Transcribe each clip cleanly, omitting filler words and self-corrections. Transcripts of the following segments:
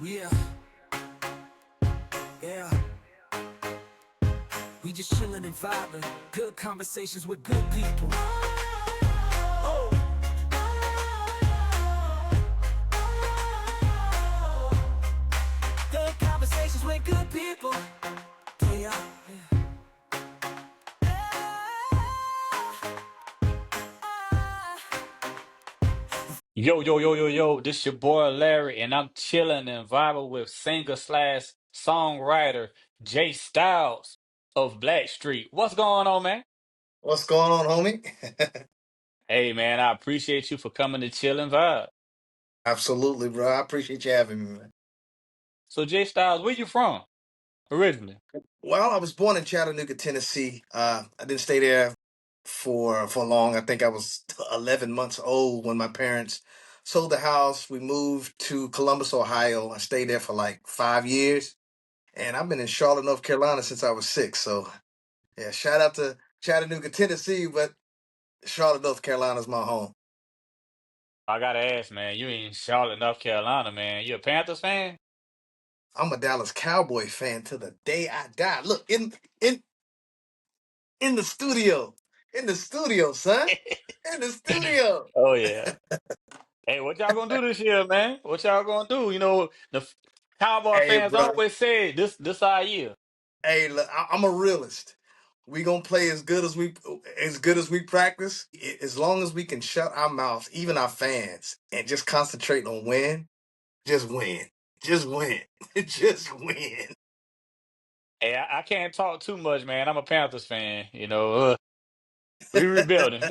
Yeah, yeah. We just chillin' and vibing. Good conversations with good people. Oh, good conversations with good people. Yeah, Yo, yo, yo, yo, yo, this your boy Larry, and I'm chilling and vibing with singer slash songwriter J-Stylz of Blackstreet. What's going on, man? What's going on, homie? Hey, man, I appreciate you for coming to chill and vibe. Absolutely, bro. I appreciate you having me, man. So, J-Stylz, where you from originally? Well, I was born in Chattanooga, Tennessee. I didn't stay there for long. I think I was 11 months old when my parents sold the house. We moved to Columbus, Ohio. I stayed there for like 5 years, and I've been in Charlotte, North Carolina since I was 6. So, yeah, shout out to Chattanooga, Tennessee, but Charlotte, North Carolina is my home. I gotta ask, man, you in Charlotte, North Carolina, man. You a Panthers fan? I'm a Dallas Cowboy fan to the day I die. Look, in the studio. In the studio, son. In the studio. Oh, yeah. Hey, what y'all gonna do this year, man? What y'all gonna do? Cowboy Hey, fans bro. always say this our year. Hey, look, I'm a realist. We gonna play as good as we practice. As long as we can shut our mouths, even our fans, and just concentrate on win. Just win. Just win. Just win. Hey, I can't talk too much, man. I'm a Panthers fan. We rebuilding.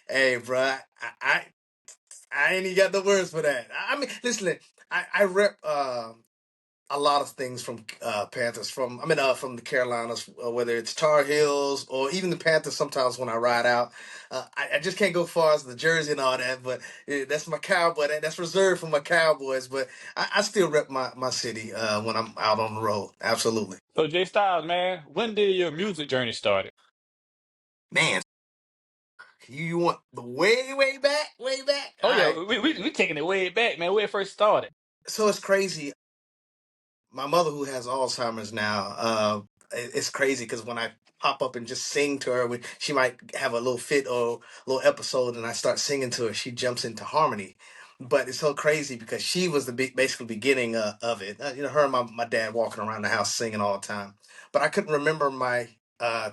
Hey, bro. I ain't even got the words for that. I mean, listen. I rep a lot of things from Panthers from the Carolinas, whether it's Tar Heels or even the Panthers. Sometimes when I ride out, I just can't go far as the jersey and all that. But that's my cowboy. That's reserved for my Cowboys. But I still rep my city when I'm out on the road. Absolutely, So Jay Styles, man, when did your music journey started? man. You want the way back, way back? Oh All yeah, right. we taking it way back, man. Where it first started. So it's crazy. My mother, who has Alzheimer's now, it's crazy because when I pop up and just sing to her, she might have a little fit or a little episode, and I start singing to her, she jumps into harmony. But it's so crazy because she was the basically beginning of it. Her and my dad walking around the house singing all the time. But I couldn't remember my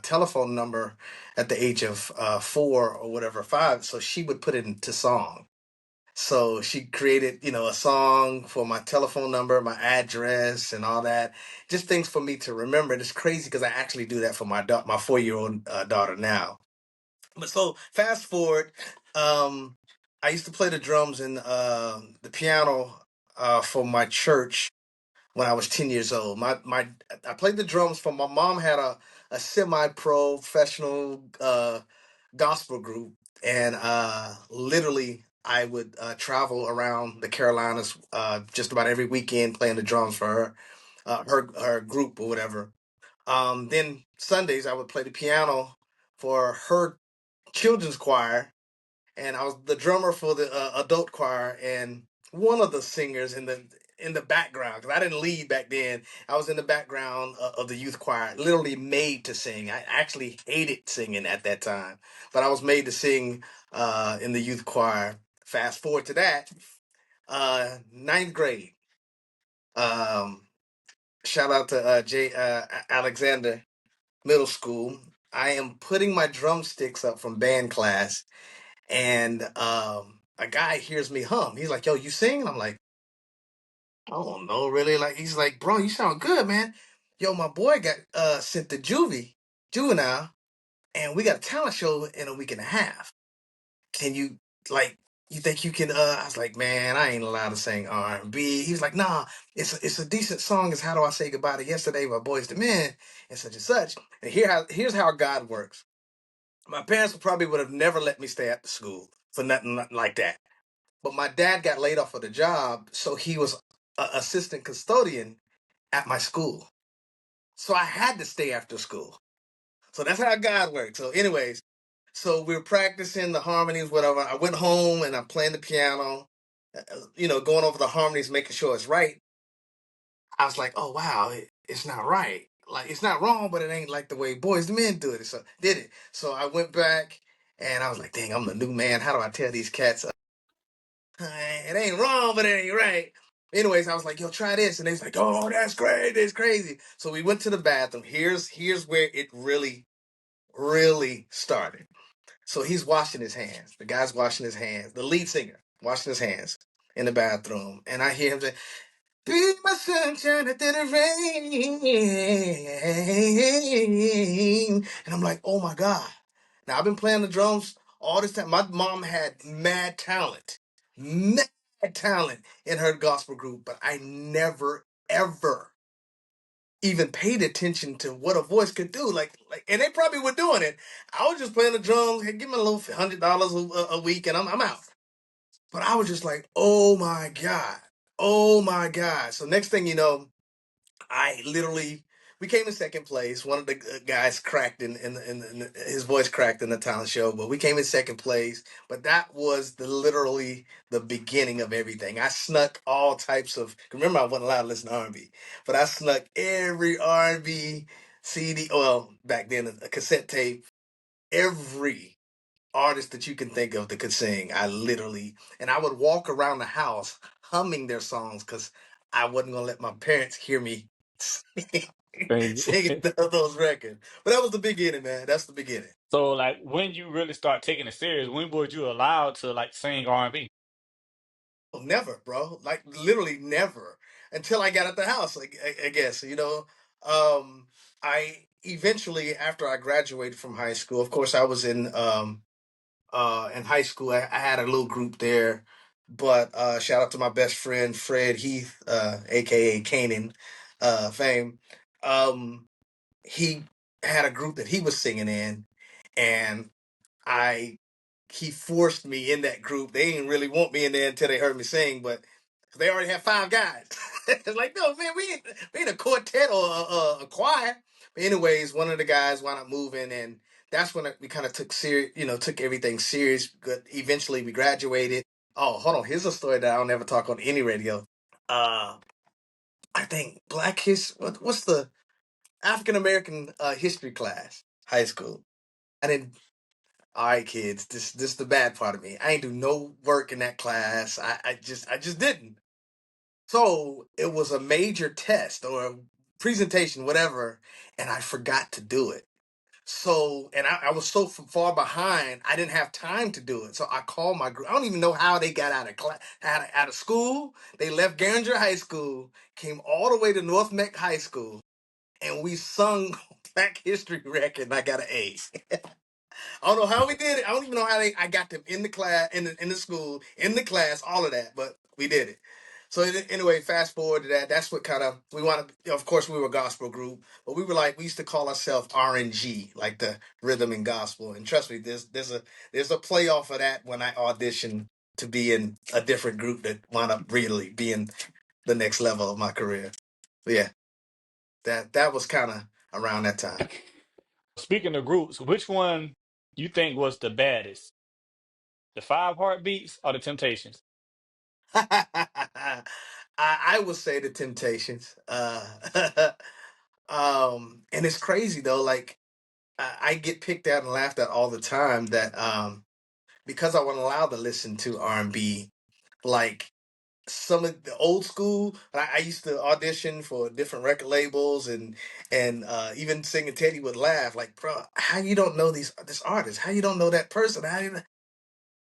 telephone number at the age of 4 or whatever, 5. So she would put it into song. So she created, a song for my telephone number, my address, and all that. Just things for me to remember. And it's crazy because I actually do that for my 4-year-old daughter now. But so fast forward, um, I used to play the drums and the piano for my church when I was 10 years old. My I played the drums for my mom had a semi-professional gospel group, and literally I would travel around the Carolinas just about every weekend playing the drums for her, her group or whatever. Then Sundays I would play the piano for her children's choir, and I was the drummer for the adult choir and one of the singers in the background because I didn't lead back then. I was in the background of the youth choir, literally made to sing. I actually hated singing at that time, but I was made to sing in the youth choir. Fast forward to that, ninth grade. Um, Shout out to Alexander Middle School. I am putting my drumsticks up from band class, and a guy hears me hum. He's like, "Yo, you sing?" And I'm like, "I don't know, really." Like, he's like, "Bro, you sound good, man. Yo, my boy got sent to juvenile, and we got a talent show in a week and a half. Can you like?" You think you can? I was like, man, I ain't allowed to sing R&B. He was like, nah, it's a decent song. It's How Do I Say Goodbye to Yesterday by Boys to Men and such and such. And here's how God works. My parents probably would have never let me stay at the school for nothing like that. But my dad got laid off of the job, so he was an assistant custodian at my school. So I had to stay after school. So that's how God worked. So, anyways, so we were practicing the harmonies, whatever. I went home and I'm playing the piano. going over the harmonies, making sure it's right. I was like, oh wow, it's not right. Like it's not wrong, but it ain't like the way Boys the Men do it. So did it. So I went back and I was like, dang, I'm the new man. How do I tell these cats it ain't wrong, but it ain't right? Anyways, I was like, yo, try this. And they was like, oh, that's great. That's crazy. So we went to the bathroom. Here's where it really, really started. So he's washing his hands. The guy's washing his hands. The lead singer washing his hands in the bathroom. And I hear him say, be my sunshine after the rain. And I'm like, oh my God. Now I've been playing the drums all this time. My mom had mad talent in her gospel group, but I never ever even paid attention to what a voice could do. And they probably were doing it. I was just playing the drums, hey, give me a little $100 a week, and I'm out. But I was just like, oh my God. Oh my God. So next thing you know, I literally we came in second place. One of the guys cracked his voice cracked in the talent show, but we came in second place. But that was literally the beginning of everything. I snuck all types of. Remember, I wasn't allowed to listen to R&B, but I snuck every R&B CD. Well, back then a cassette tape. Every artist that you can think of that could sing. And I would walk around the house humming their songs because I wasn't gonna let my parents hear me sing, Crazy. singing those records. But that was the beginning, man. That's the beginning. So like when you really start taking it serious, when were you allowed to like sing R&B? Oh, never, bro. Like literally never until I got at the house. Like I guess I eventually after I graduated from high school. Of course, I was in high school. I had a little group there, but shout out to my best friend Fred Heath, aka Kanan, fame. Um, he had a group that he was singing in, and I he forced me in that group. They didn't really want me in there until they heard me sing, but they already had five guys. It's like, no, man, we ain't a quartet or a choir. But anyways, one of the guys wound up moving, and that's when we kind of took everything serious. But eventually, we graduated. Oh, hold on, here's a story that I'll never talk on any radio. Uh, I think what's the African American history class, high school. I didn't All right, kids. This the bad part of me. I ain't do no work in that class. I just didn't. So it was a major test or a presentation, whatever, and I forgot to do it. So and I was so far behind, I didn't have time to do it. So I called my group. I don't even know how they got out of class, out of school. They left Garinger High School, came all the way to North Meck High School, and we sung Black History record, and I got an A. I don't know how we did it. I don't even know how I got them in the class, in the school, in the class, all of that, but we did it. So anyway, fast forward to that. That's what kind of we wanted. Of course, we were a gospel group, but we used to call ourselves RNG, like the rhythm and gospel. And trust me, there's a playoff of that when I auditioned to be in a different group that wound up really being the next level of my career. But yeah, that was kind of around that time. Speaking of groups, which one you think was the baddest? The Five Heartbeats or the Temptations? I would say the Temptations. And it's crazy though. Like I get picked out and laughed at all the time that because I wasn't allowed to listen to R&B, like some of the old school. I used to audition for different record labels and even singing Teddy would laugh like, bro, how you don't know this artist? How you don't know that person? How you not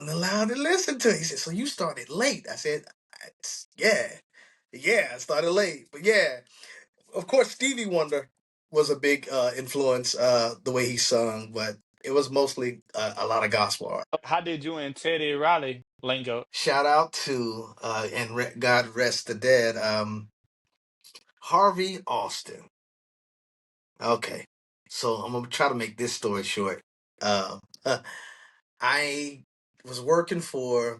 allowed to listen to it? He said, so you started late. I said, yeah. Yeah, I started late. But yeah, of course, Stevie Wonder was a big influence, the way he sung, but it was mostly a lot of gospel art. How did you and Teddy Riley link up? Shout out to, God rest the dead, Harvey Austin. Okay, so I'm going to try to make this story short. Uh, I was working for,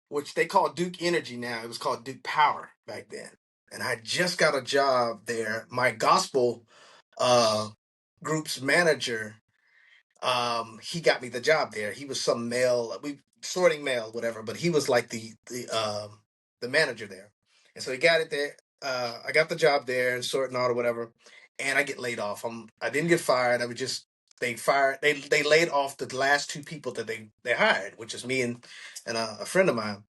which they call Duke Energy now. It was called Duke Power back then. And I just got a job there. My gospel uh, group's manager, he got me the job there. He was some male. We sorting mail, whatever. But he was like the manager there, and so he got it there. I got the job there and sorting out or whatever, and I get laid off. I didn't get fired. I was just they laid off the last two people that they hired, which is me and a friend of mine.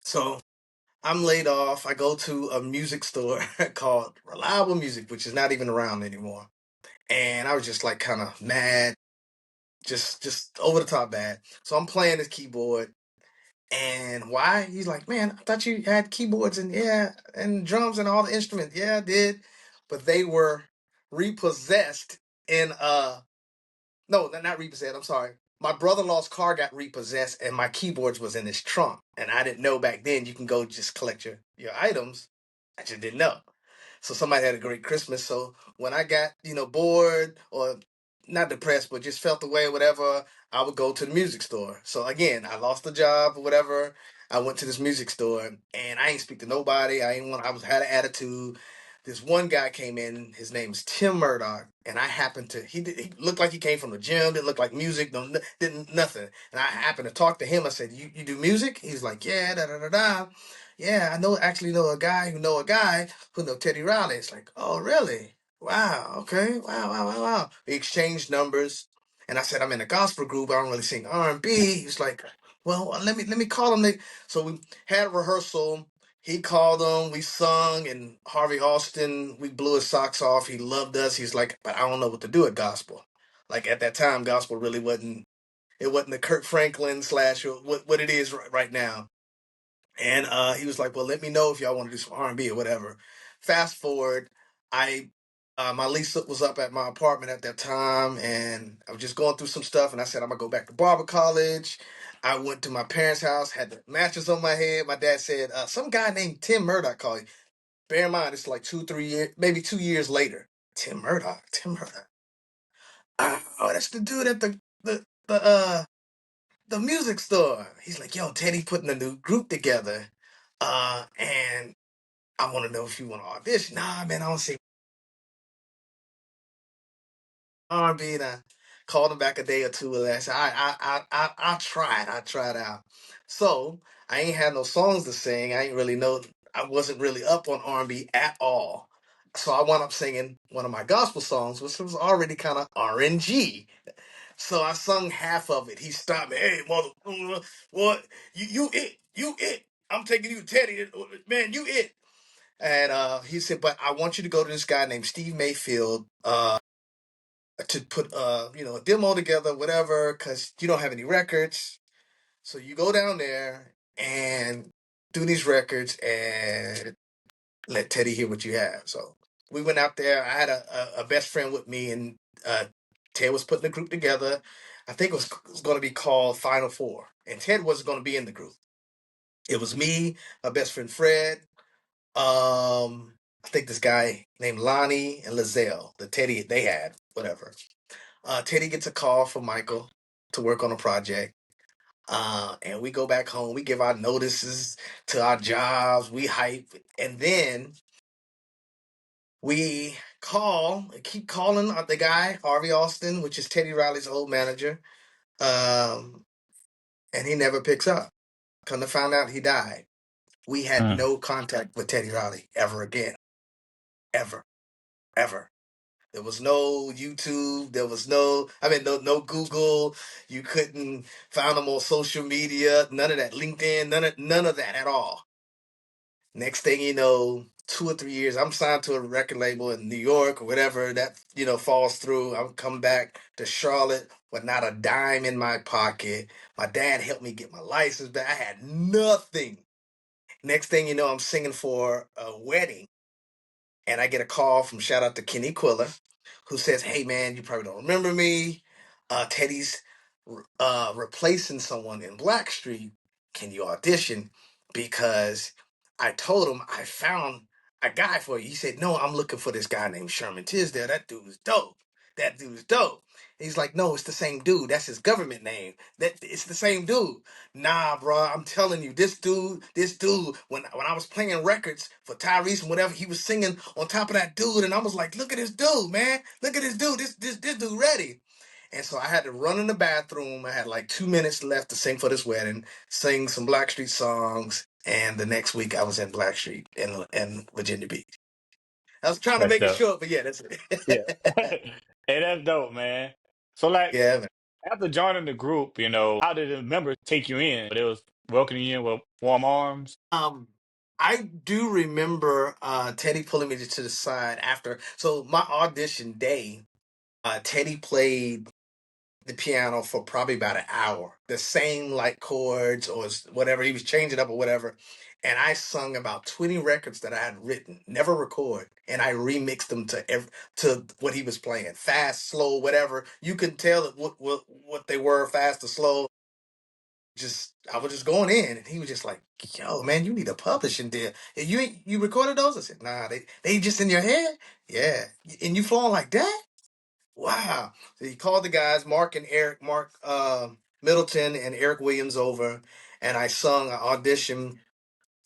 So I'm laid off. I go to a music store called Reliable Music, which is not even around anymore. And I was just like kind of mad, just over the top bad. So I'm playing this keyboard, and why? He's like, man, I thought you had keyboards and yeah, and drums and all the instruments. Yeah, I did, but they were repossessed in no, they're not repossessed. I'm sorry. My brother-in-law's car got repossessed, and my keyboards was in his trunk. And I didn't know back then you can go just collect your items. I just didn't know. So somebody had a great Christmas. So when I got bored or not depressed, but just felt away or whatever, I would go to the music store. So again, I lost the job or whatever. I went to this music store, and I ain't speak to nobody. I ain't want. I was had an attitude. This one guy came in. His name's Tim Murdoch, and I happened to. He looked like he came from the gym. Didn't look like music. No, didn't nothing. And I happened to talk to him. I said, "You do music?" He's like, "Yeah, da da da da." Yeah, I know. Actually, know a guy who know a guy who know Teddy Riley. It's like, oh, really? Wow. Okay. Wow. Wow. Wow. Wow. We exchanged numbers, and I said, I'm in a gospel group. I don't really sing R&B. He's like, well, let me call him. So we had a rehearsal. He called him. We sung, and Harvey Austin. We blew his socks off. He loved us. He's like, but I don't know what to do at gospel. Like at that time, gospel really wasn't. It wasn't the Kirk Franklin slash what it is right now. And he was like, "Well, let me know if y'all want to do some R&B or whatever." Fast forward, I my lease was up at my apartment at that time, and I was just going through some stuff. And I said, "I'm gonna go back to barber college." I went to my parents' house, had the mattress on my head. My dad said, "Some guy named Tim Murdoch called you." Bear in mind, it's like 2, 3 years, maybe 2 years later. Tim Murdoch, Tim Murdoch. Oh, that's the dude at the music store. He's like, yo, Teddy putting a new group together. And I want to know if you want to audition. Nah, man, I don't sing R&B. And I called him back a day or two and I said, I tried. I tried out. So I ain't had no songs to sing. I ain't really know. I wasn't really up on R&B at all. So I wound up singing one of my gospel songs, which was already kind of RNG. So I sung half of it. He stopped me. Hey, mother, what? You it. You it. I'm taking you, Teddy. Man, you it. And he said, but I want you to go to this guy named Steve Mayfield to put a demo together, whatever, because you don't have any records. So you go down there and do these records and let Teddy hear what you have. So we went out there. I had a best friend with me, and Ted was putting the group together. I think it was going to be called Final Four, and Ted wasn't going to be in the group. It was me, my best friend Fred. I think this guy named Lonnie and Lizelle, the Teddy they had, whatever. Teddy gets a call from Michael to work on a project. And we go back home. We give our notices to our jobs. We hype, and then we keep calling the guy Harvey Austin, which is Teddy Riley's old manager, um, and he never picks up. Come to find out, he died. We had Mm. no contact with Teddy Riley ever again, ever, ever. There was no YouTube. There was no Google. You couldn't find him on social media. None of that. LinkedIn. None of that at all. Next thing you know, 2 or 3 years, I'm signed to a record label in New York or whatever. That falls through. I'm coming back to Charlotte with not a dime in my pocket. My dad helped me get my license back. I had nothing. Next thing you know, I'm singing for a wedding, and I get a call from shout out to Kenny Quiller, who says, "Hey man, you probably don't remember me. Teddy's replacing someone in Blackstreet. Can you audition?" Because I told him I found a guy for you. He said, "No, I'm looking for this guy named Sherman Tisdale. That dude is dope. That dude is dope." He's like, "No, it's the same dude. That's his government name. That it's the same dude." Nah, bro, I'm telling you, this dude, when I was playing records for Tyrese and whatever, he was singing on top of that dude, and I was like, look at this dude, man. Look at this dude. This dude ready. And so I had to run in the bathroom. I had like 2 minutes left to sing for this wedding, sing some Blackstreet songs, and the next week I was in Blackstreet in Virginia Beach. I was trying to That's make it dope. short, but yeah, that's Yeah. it. Hey, that's dope, man. So like Yeah, man. after joining the group, how did the members take you in? It was welcoming you in with warm arms. I do remember Teddy pulling me to the side after. So my audition day, Teddy played the piano for probably about an hour, the same like chords or whatever. He was changing up or whatever. And I sung about 20 records that I had written, never record, and I remixed them to what he was playing, fast, slow, whatever. You could tell what they were, fast or slow. Just I was just going in, and he was just like, "Yo, man, you need a publishing deal. And you recorded those?" I said, "Nah, they just in your head, yeah, and you flowing like that." Wow. So he called the guys, Mark Middleton and Eric Williams over, and I sung an audition.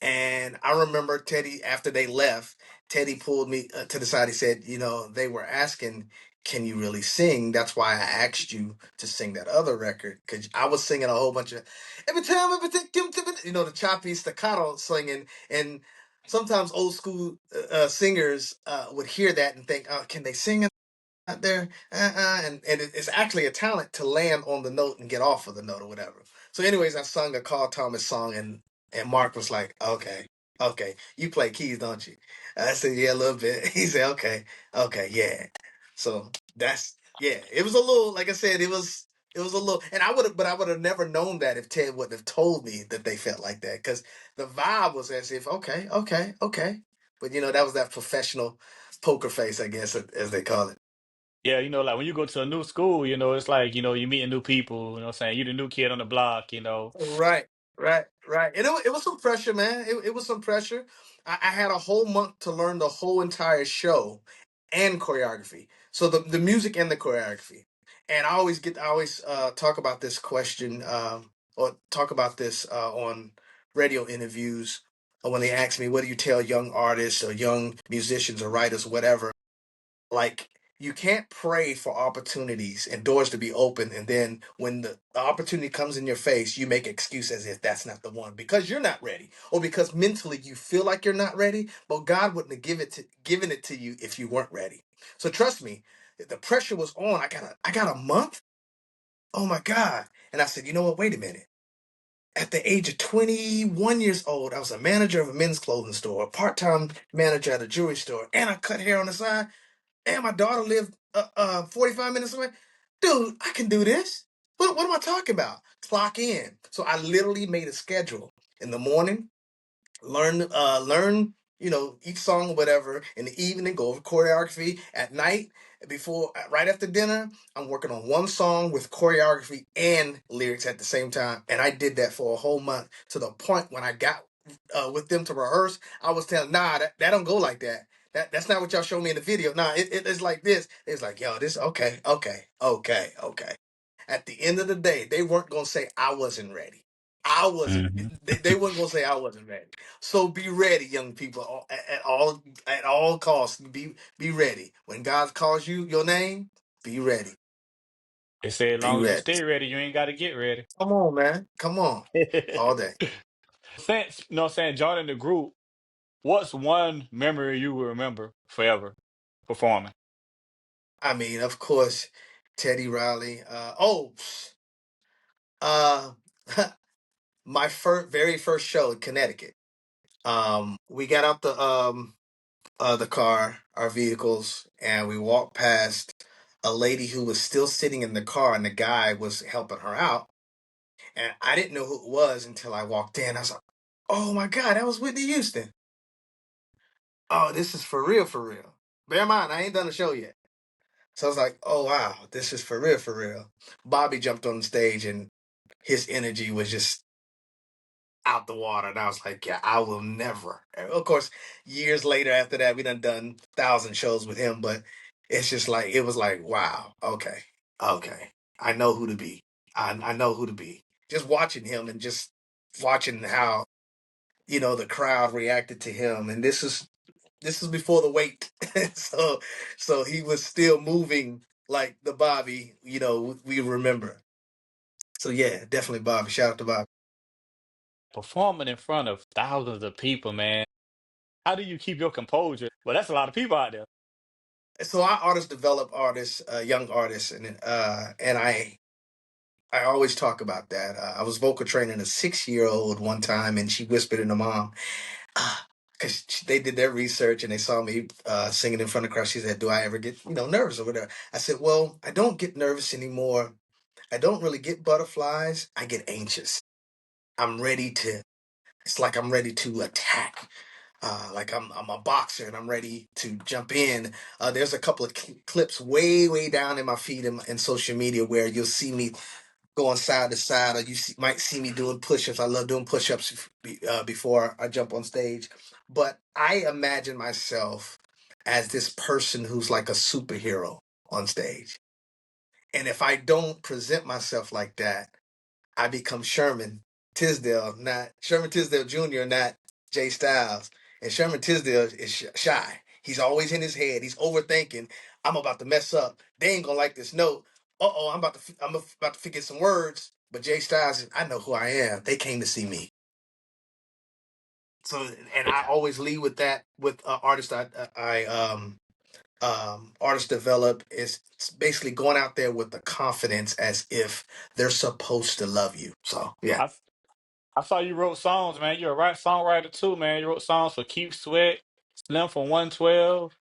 And I remember Teddy, after they left, Teddy pulled me to the side. He said, they were asking, can you really sing? That's why I asked you to sing that other record. Because I was singing a whole bunch of, every time, everything, the choppy staccato singing. And sometimes old school singers would hear that and think, oh, can they sing out there, and it's actually a talent to land on the note and get off of the note or whatever. So, anyways, I sung a Carl Thomas song, and Mark was like, "Okay, okay, you play keys, don't you?" I said, "Yeah, a little bit." He said, "Okay, okay, yeah." So that's yeah. It was a little, like I said, it was a little, and I would have never known that if Ted wouldn't have told me that they felt like that, because the vibe was as if, okay, okay, okay, but that was that professional poker face, I guess, as they call it. Yeah, like when you go to a new school, it's like, you meeting new people, what I'm saying? You the new kid on the block. Right, right. And it was some pressure, man. It was some pressure. I had a whole month to learn the whole entire show and choreography. So the music and the choreography. And I always talk about this question, or talk about this on radio interviews, when they ask me, what do you tell young artists or young musicians or writers, whatever? Like, you can't pray for opportunities and doors to be open, and then when the opportunity comes in your face, you make excuse as if that's not the one because you're not ready, or because mentally you feel like you're not ready, but God wouldn't have given it to you if you weren't ready. So trust me, the pressure was on. I got a month. Oh my God. And I said, you know what, wait a minute. At the age of 21 years old, I was a manager of a men's clothing store, a part-time manager at a jewelry store, and I cut hair on the side, and my daughter lived 45 minutes away. Dude, I can do this. What am I talking about? Clock in. So I literally made a schedule in the morning, learn each song or whatever. In the evening, go over choreography. At night, right after dinner, I'm working on one song with choreography and lyrics at the same time. And I did that for a whole month, to the point when I got with them to rehearse, I was telling, nah, that don't go like that. That's not what y'all showed me in the video. Nah, it's like this. It's like, yo, this okay, okay, okay, okay. At the end of the day, they weren't gonna say I wasn't ready. I wasn't. Hmm. They weren't gonna say I wasn't ready. So be ready, young people, at all costs. Be ready. When God calls you your name, be ready. They say as Be long as you ready. stay ready, you ain't got to get ready. Come on, man. Come on. All day. Since, what I'm saying, joining the group, what's one memory you will remember forever performing? I mean, of course, Teddy Riley. Uh, my very first show in Connecticut. We got out the car, our vehicles, and we walked past a lady who was still sitting in the car, and the guy was helping her out. And I didn't know who it was until I walked in. I was like, "Oh my God, that was Whitney Houston! Oh, this is for real, for real." Bear in mind, I ain't done the show yet, so I was like, "Oh wow, this is for real, for real." Bobby jumped on the stage, and his energy was just out the water. And I was like, yeah, I will never. And of course, years later after that, we done 1,000 shows with him, but it's just like, it was like, wow, okay, okay. I know who to be. I know who to be. Just watching him and just watching how, the crowd reacted to him. And this is before the wait. so so he was still moving like the Bobby, we remember. So yeah, definitely Bobby. Shout out to Bobby. Performing in front of thousands of people, man. How do you keep your composure? Well, that's a lot of people out there. So I artists develop artists, young artists, and I always talk about that. I was vocal training a 6 year old one time, and she whispered in her mom, because they did their research and they saw me singing in front of the crowd. She said, "Do I ever get nervous or whatever?" I said, "Well, I don't get nervous anymore. I don't really get butterflies. I get anxious. I'm ready to. It's like I'm ready to attack. Like I'm a boxer and I'm ready to jump in." There's a couple of clips way down in my feed in social media where you'll see me going side to side, or might see me doing push-ups. I love doing push-ups before I jump on stage. But I imagine myself as this person who's like a superhero on stage. And if I don't present myself like that, I become Sherman Tisdale Jr., not J-Stylz. And Sherman Tisdale is shy. He's always in his head. He's overthinking. I'm about to mess up. They ain't gonna like this note. I'm about to forget some words. But J-Stylz, I know who I am. They came to see me. So, and I Yeah. always lead with that with artists. Artists develop is basically going out there with the confidence as if they're supposed to love you. So yeah. I I saw you wrote songs, man. You're a right songwriter too, man. You wrote songs for Keith Sweat, Slim from 112. Like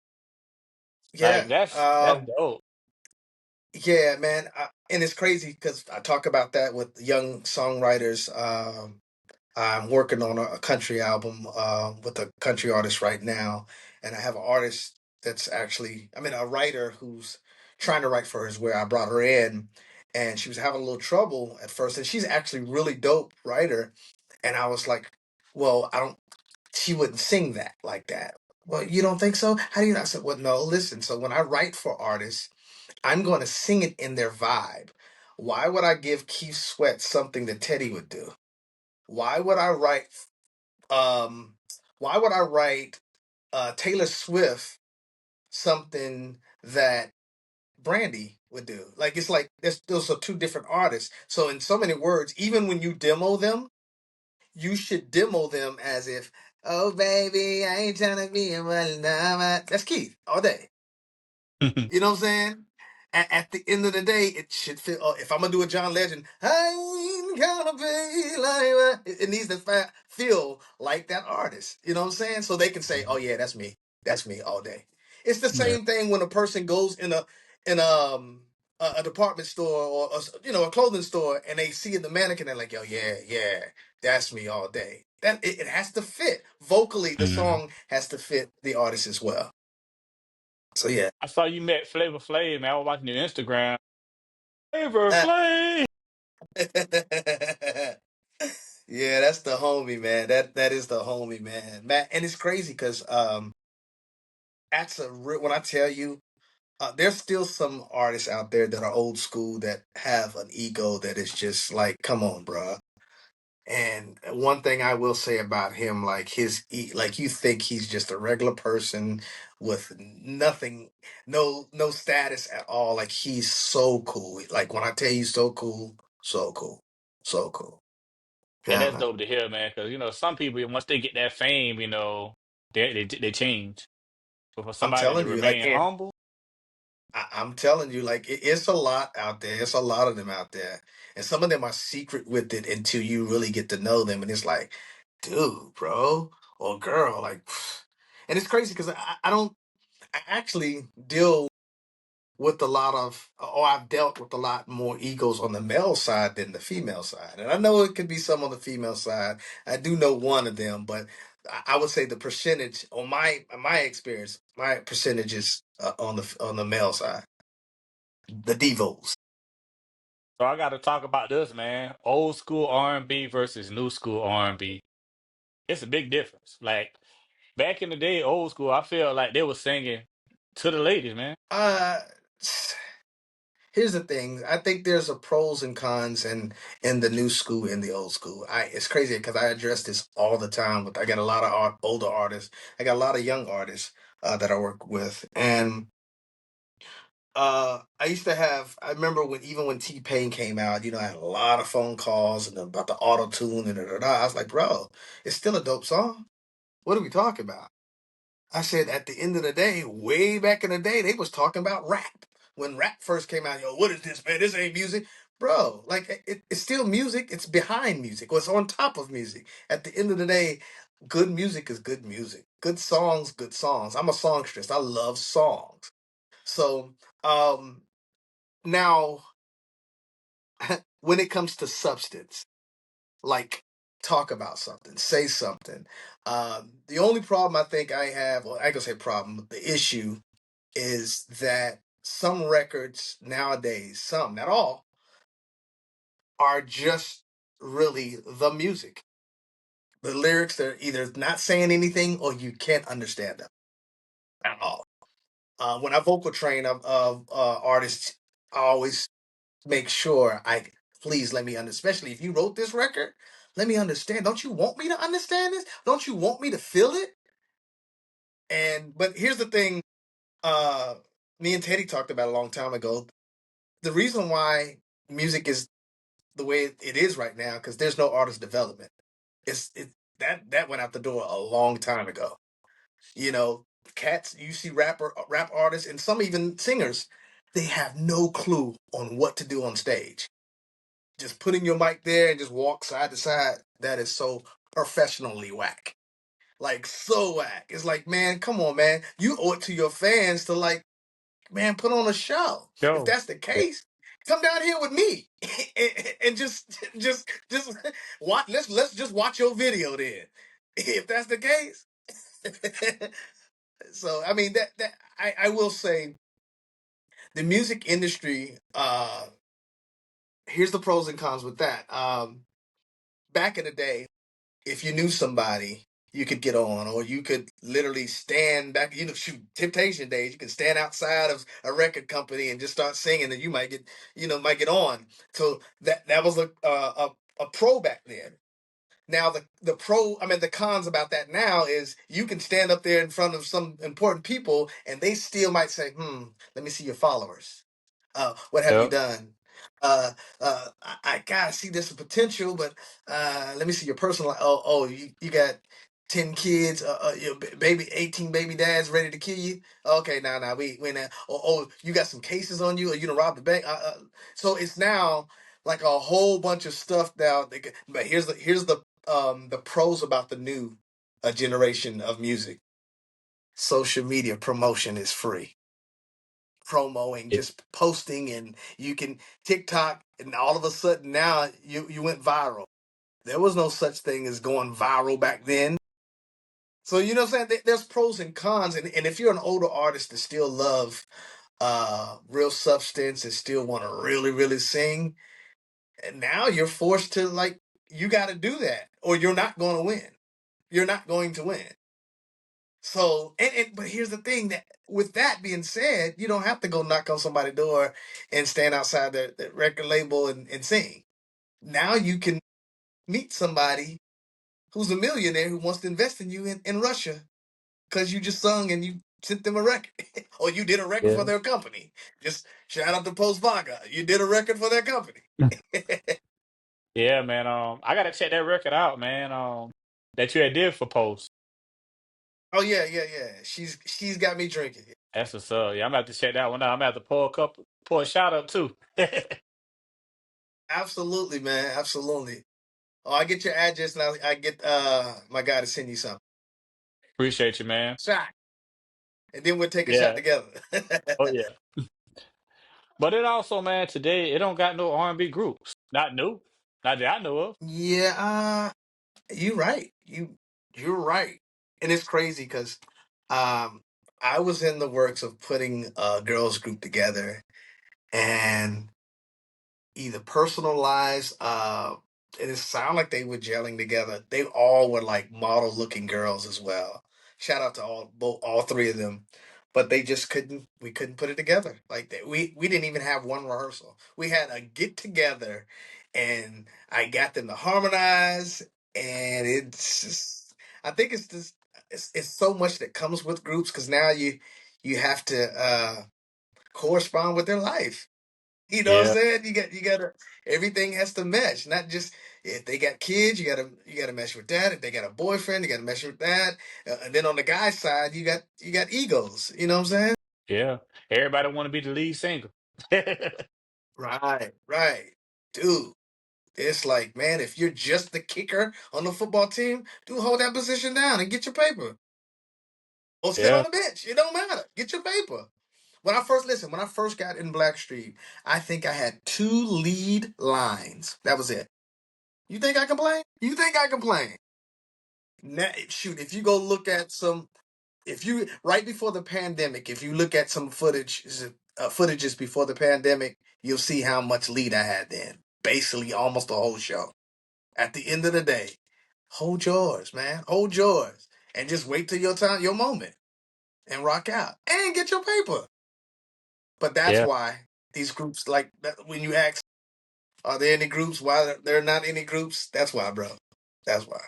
Yeah, that's dope. yeah, man, and it's crazy because I talk about that with young songwriters. I'm working on a country album with a country artist right now, and I have an artist that's actually, I mean, a writer who's trying to write for us. Where I brought her in, and she was having a little trouble at first, and she's actually really dope writer, and I was like, well, I don't. She wouldn't sing that like that. Well, you don't think so? How do you? I said, well, no. Listen. So when I write for artists, I'm going to sing it in their vibe. Why would I give Keith Sweat something that Teddy would do? Why would I write um why would I write Taylor Swift something that Brandy would do? Like it's like those are two different artists. So in so many words, even when you demo them, you should demo them as if, oh baby, I ain't trying to be a that's Keith all day. You know what I'm saying? At the end of the day, it should feel. If I'm gonna do a John Legend, I ain't gonna be like that. It needs to feel like that artist. You know what I'm saying? So they can say, "Oh yeah, that's me. That's me all day." It's the Yeah. same thing when a person goes in a department store or a clothing store and they see the mannequin. They're like, "Yo, yeah, that's me all day." That it has to fit vocally. The Mhm. song has to fit the artist as well. So yeah. I saw you met Flavor Flav, man. I was watching your Instagram. Flavor Uh, Flav. Yeah, that's the homie, man. That is the homie, man. Man, and it's crazy because that's when I tell you, there's still some artists out there that are old school that have an ego that is just like, come on, bruh. And one thing I will say about him, like like you think he's just a regular person with nothing, no status at all. Like he's so cool. Like when I tell you so cool, so cool, so cool. And Yeah, that's man. dope to hear, man. Because some people once they get that fame, they change. But for I'm somebody to telling you, like, remain and humble, I'm telling you, like, it's a lot out there. It's a lot of them out there, and some of them are secret with it until you really get to know them. And it's like, dude, bro, or girl, like, and it's crazy because I don't. I actually deal with a lot of, or I've dealt with a lot more egos on the male side than the female side. And I know it could be some on the female side. I do know one of them, but I would say the percentage on my experience, my percentage is on the male side, the devos. so I got to talk about this, man. Old school R&B versus new school R&B. It's a big difference. Like back in the day, old school, I feel like they were singing to the ladies, man. Uh, Here's the thing. I think there's a pros and cons in the new school and the old school. It's crazy because I address this all the time. But I got a lot of older artists. I got a lot of young artists that I work with, and I used to have. I remember when T-Pain came out. I had a lot of phone calls and about the auto tune and da, da, da. I was like, bro, it's still a dope song. What are we talking about? I said at the end of the day, way back in the day, they was talking about rap. When rap first came out, what is this, man? This ain't music. Bro, like it's still music. It's behind music, or it's on top of music. At the end of the day, good music is good music. Good songs, good songs. I'm a songstress. I love songs. So now when it comes to substance, like talk about something, say something. The only problem I think I have, well, I ain't gonna say problem, but the issue is that some records nowadays, some, not all, are just really the music. The lyrics, they're either not saying anything or you can't understand them at all. When I vocal train of artists, I always make sure I please let me understand, especially if you wrote this record, let me understand. Don't you want me to understand this? Don't you want me to feel it? But here's the thing, uh, me and Teddy talked about a long time ago. The reason why music is the way it is right now because there's no artist development. That went out the door a long time ago. You know, cats you see rap artists and some even singers, they have no clue on what to do on stage. Just putting your mic there and just walk side to side. That is so professionally whack. Like so whack. It's like, man, come on, man. You owe it to your fans to like, man, put on a show. If Yo. that's the case, come down here with me and just watch. Let's just watch your video then. If that's the case. So I mean that I will say the music industry. Here's the pros and cons with that. Back in the day, if you knew somebody, you could get on, or you could literally stand back. Shoot, Temptation days, you could stand outside of a record company and just start singing, and you might get on. So that was a pro back then. Now the cons about that now is you can stand up there in front of some important people, and they still might say, let me see your followers. What have you Yep. done? I gotta see this potential, but let me see your personal life. Oh, you got 10 kids, your baby, 18 baby dads ready to kill you. Okay, now we now. Oh, you got some cases on you, or you done robbed the bank. So it's now like a whole bunch of stuff now. But here's the pros about the new generation of music. Social media promotion is free. Promoing, Yeah. just posting, and you can TikTok, and all of a sudden now you went viral. There was no such thing as going viral back then. So you know what I'm saying? There's pros and cons, and if you're an older artist that still love real substance and still want to really, really sing, and now you're forced to like you gotta do that, or you're not gonna win. You're not going to win. So, but here's the thing that with that being said, you don't have to go knock on somebody's door and stand outside the record label and sing. Now you can meet somebody who's a millionaire who wants to invest in you in Russia because you just sung and you sent them a record or you did a record for Yeah. their company. Just shout out to Post Vaga. You did a record for their company. Yeah, man. I gotta check that record out, man. That you had did for Post. Oh yeah. She's got me drinking. That's what's up. Yeah, I'm gonna have to check that one out. I'm gonna have to pull a shout out too. Absolutely, man. Absolutely. Oh, I get your address and I get my guy to send you something. Appreciate you, man. Shot. And then we'll take a shot Yeah. together. Oh yeah. But it also, man, today it don't got no R&B groups. Not new. Not that I know of. Yeah, you're right. You're right. And it's crazy because um I was in the works of putting a girls group together, and either personalized and it sounded like they were gelling together. They all were like model looking girls as well. Shout out to all three of them. But they just couldn't we couldn't put it together. Like we didn't even have one rehearsal. We had a get together, and I got them to harmonize, and it's just I think it's just it's so much that comes with groups because now you have to correspond with their life. You know what I'm Yeah, saying? You gotta everything has to mesh, not just if they got kids, you gotta mesh with that. If they got a boyfriend, you gotta mesh with that. And then on the guy's side, you got egos. You know what I'm saying? yeah. Everybody want to be the lead singer. Right, right, dude. It's like, man, if you're just the kicker on the football team, dude, hold that position down and get your paper. Or sit on Yeah. the bench. It don't matter. Get your paper. When I first got in Blackstreet, I think I had two lead lines. That was it. You think I complain? You think I complain? Now, shoot, if you go look at some, if you right before the pandemic, if you look at some footages before the pandemic, you'll see how much lead I had then. Basically, almost the whole show. At the end of the day, hold yours, man. Hold yours, and just wait till your time, your moment, and rock out and get your paper. But that's Yeah. why these groups, like when you ask, are there any groups? Why there are not any groups? That's why, bro. That's why.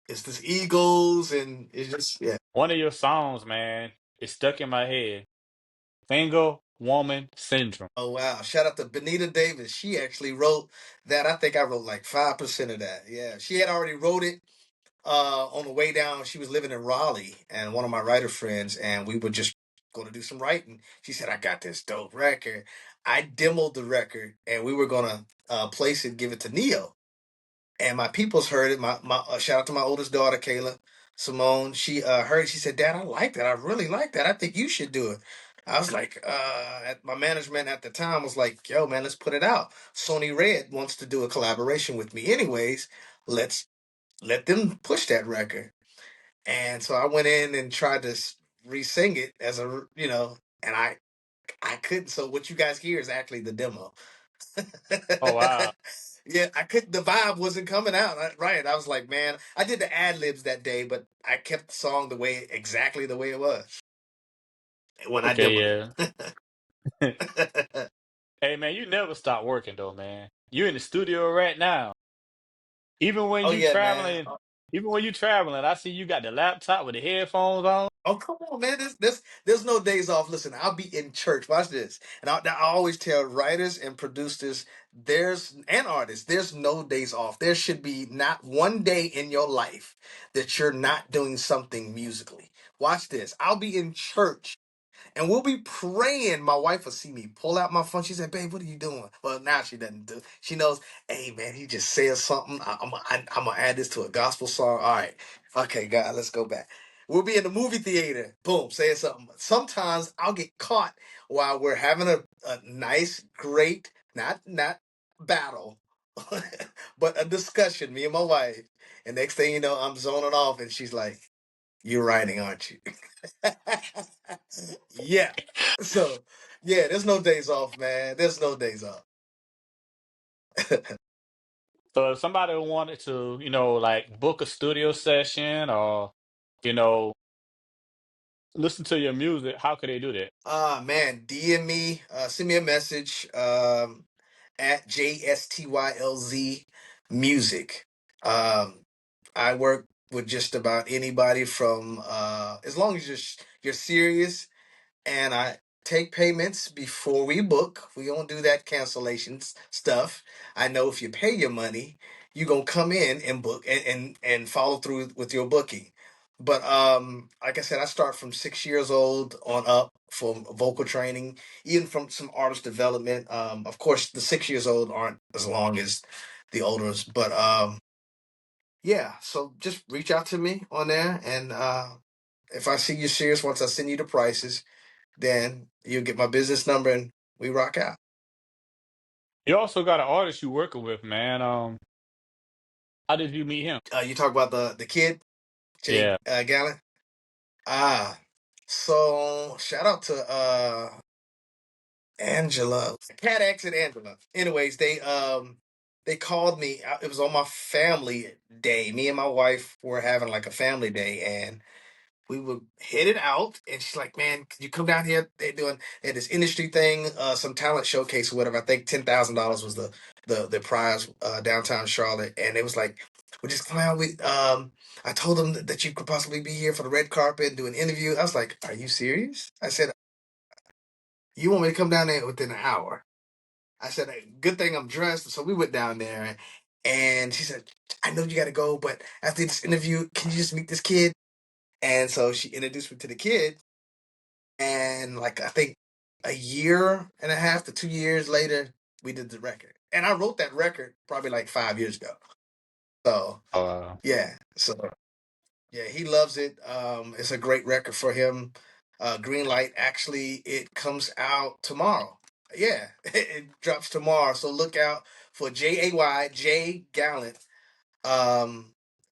It's this egos, and it's just yeah. One of your songs, man, is stuck in my head. Single Woman Syndrome. Oh wow! Shout out to Benita Davis. She actually wrote that. I think I wrote like 5% of that. Yeah, she had already wrote it on the way down. She was living in Raleigh, and one of my writer friends, and we were just going to do some writing. She said, "I got this dope record." I demoed the record, and we were gonna place it, give it to Neo. And my peoples heard it. My shout out to my oldest daughter, Kayla Simone. She heard it. She said, "Dad, I like that. I really like that. I think you should do it." I was like, at my management at the time was like, "Yo, man, let's put it out." Sony Red wants to do a collaboration with me, anyways. Let's let them push that record. And so I went in and tried to re-sing it as a, and I couldn't. So what you guys hear is actually the demo. Oh wow. Yeah, I couldn't. The vibe wasn't coming out right. I was like, man, I did the ad libs that day, but I kept the song exactly the way it was when I Okay, demoed yeah. it. Hey man, you never stop working though, man. You in the studio right now. Even when Oh you yeah, man. traveling, even when you traveling, I see you got the laptop with the headphones on. Oh come on, man. There's no days off. Listen, I'll be in church. Watch this, and I always tell writers and producers, and artists, there's no days off. There should be not one day in your life that you're not doing something musically. Watch this. I'll be in church and we'll be praying. My wife will see me pull out my phone. She said, "Babe, what are you doing?" Well, now she doesn't do. She knows. Hey, man, he just said something. I'm gonna add this to a gospel song. All right, okay, God, let's go back. We'll be in the movie theater. Boom, saying something. Sometimes I'll get caught while we're having a nice, great, not battle, but a discussion. Me and my wife. And next thing you know, I'm zoning off, and she's like, "You're writing, aren't you?" Yeah. So, yeah, there's no days off, man. There's no days off. So if somebody wanted to, like book a studio session or, you know, listen to your music, how could they do that? Man, DM me, send me a message at JSTYLZ Music. Um, I work with just about anybody from as long as you're serious, and I take payments before we book. We don't do that cancellations stuff. I know if you pay your money, you're gonna come in and book and follow through with your booking. But like I said, I start from 6 years old on up for vocal training, even from some artist development. Of course, the 6 years old aren't as long as the olders, but yeah. So just reach out to me on there, and if I see you serious, once I send you the prices, then you get my business number and we rock out. You also got an artist you working with, man. How did you meet him? You talk about the kid, Jake Yeah. Gallen. Ah, so shout out to Angela, Cat X and Angela. Anyways, they called me. It was on my family day. Me and my wife were having like a family day, and we were headed out, and she's like, "Man, could you come down here? They had this industry thing, some talent showcase or whatever. I think $10,000 was the prize downtown Charlotte." And it was like, "We just come out. I told them that you could possibly be here for the red carpet and do an interview." I was like, "Are you serious?" I said, You want me to come down there within an hour? I said, "Hey, good thing I'm dressed." So we went down there, and she said, "I know you got to go, but after this interview, can you just meet this kid?" And so she introduced me to the kid, and like I think a year and a half to 2 years later, we did the record. And I wrote that record probably like 5 years ago. So Uh, yeah, so yeah, he loves it. It's a great record for him. Green Light, actually, it comes out tomorrow. Yeah, it drops tomorrow. So look out for J Gallant. Um,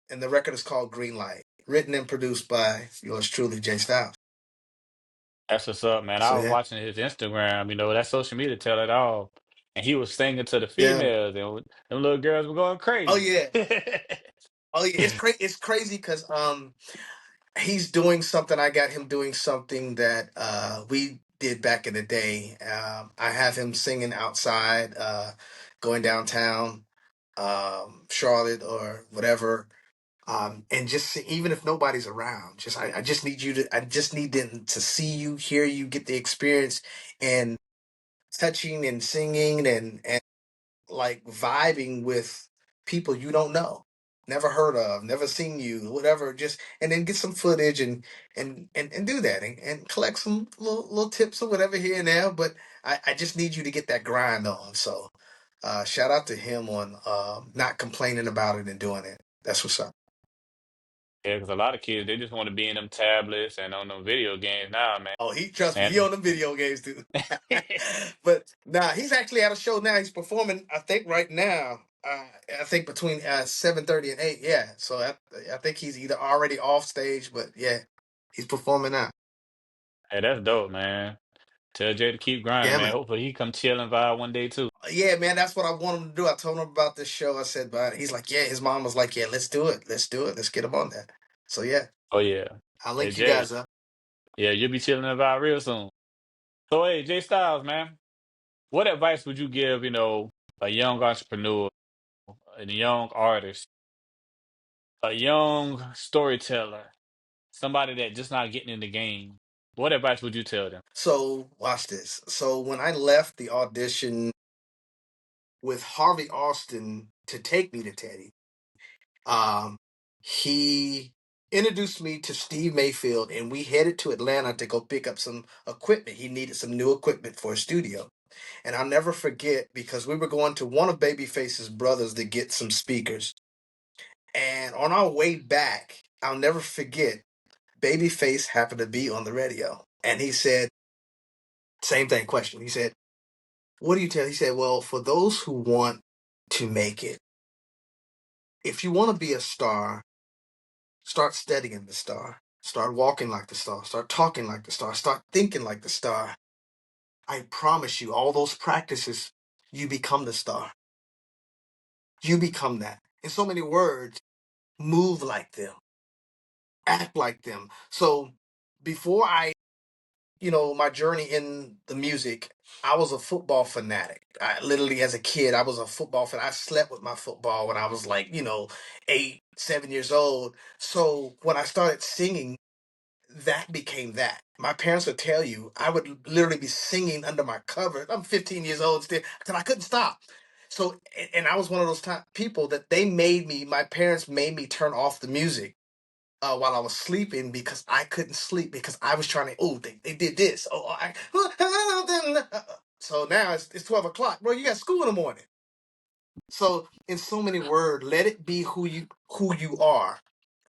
and the record is called Green Light, written and produced by yours truly, J-Stylz. that's what's up, man. So I was yeah, watching his Instagram, that social media tell it all. And he was singing to the yeah. females, and them little girls were going Oh crazy. yeah, oh yeah. It's crazy because he's doing something. I got him doing something that we did back in the day. I have him singing outside, going downtown, Charlotte or whatever, and just even if nobody's around, just I just need you to. I just need them to see you, hear you, get the experience, and touching and singing and like vibing with people you don't know, never heard of, never seen you, whatever. Just and then get some footage and do that and collect some little tips or whatever here and there. But I just need you to get that grind on. So shout out to him on not complaining about it and doing it. That's what's up. Yeah, because a lot of kids, they just want to be in them tablets and on them video games now, man. Oh, he trust me, he And on the video games too. But nah, he's actually at a show now. He's performing, I think, right now. I think between 7:30 and 8. Yeah, so I think he's either already off stage, but yeah, he's performing now. hey, that's dope, man. Tell Jay to keep grinding, Yeah, man. man. Hopefully he come chill and vibe one day too. Yeah, man, that's what I want him to do. I told him about this show. I said, but he's like, yeah. His mom was like, yeah, let's do it. Let's do it. Let's get him on that. So yeah, Oh yeah. I'll Hey link you Jay. guys up. Yeah, you'll be chilling and vibe real soon. So hey, Jay Styles, man. What advice would you give, a young entrepreneur, a young artist, a young storyteller, somebody that just not getting in the game? What advice would you tell them? So watch this. So when I left the audition with Harvey Austin to take me to Teddy, um, he introduced me to Steve Mayfield, and we headed to Atlanta to go pick up some equipment. He needed some new equipment for a studio. And I'll never forget because we were going to one of Babyface's brothers to get some speakers. And on our way back, I'll never forget, Babyface happened to be on the radio. And he said, same thing, question. He said, what do you tell? He said, well, for those who want to make it, if you want to be a star, start studying the star. Start walking like the star. Start talking like the star. Start thinking like the star. I promise you, all those practices, you become the star. You become that. In so many words, move like them, act like them. So before my journey in the music, I was a football fanatic. I literally, as a kid, I was a football fan. I slept with my football when I was like, 8, 7 years old. So when I started singing, that became that. My parents would tell you I would literally be singing under my cover. I'm 15 years old still, because I couldn't stop. So, and I was one of those people that my parents made me turn off the music while I was sleeping because I couldn't sleep because I was trying to, oh, they did this. So now it's 12 o'clock. Bro, you got school in the morning. So, in so many words, let it be who you are.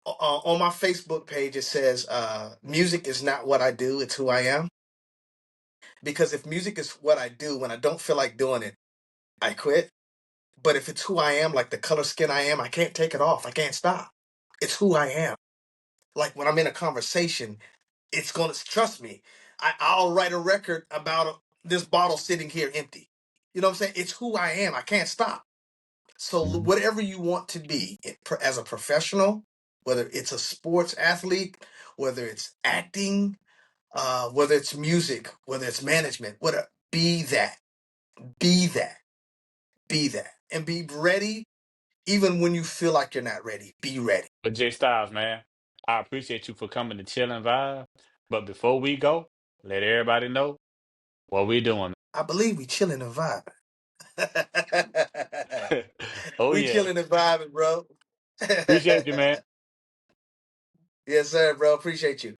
On my Facebook page, it says, music is not what I do, it's who I am. Because if music is what I do, when I don't feel like doing it, I quit. But if it's who I am, like the color skin I am, I can't take it off. I can't stop. It's who I am. Like when I'm in a conversation, it's going to, trust me, I'll write a record about this bottle sitting here empty. You know what I'm saying? It's who I am. I can't stop. So Mhm. whatever you want to be as a professional, whether it's a sports athlete, whether it's acting, whether it's music, whether it's management, whatever, be that, be that, be that, and be ready even when you feel like you're not ready. Be ready. But Jay Styles, man, I appreciate you for coming to chill and vibe. But before we go, let everybody know What we doing, I believe we chilling and vibing. man? Oh We yeah. chilling and vibing, bro. Appreciate you, man. Yes, sir, bro. Appreciate you.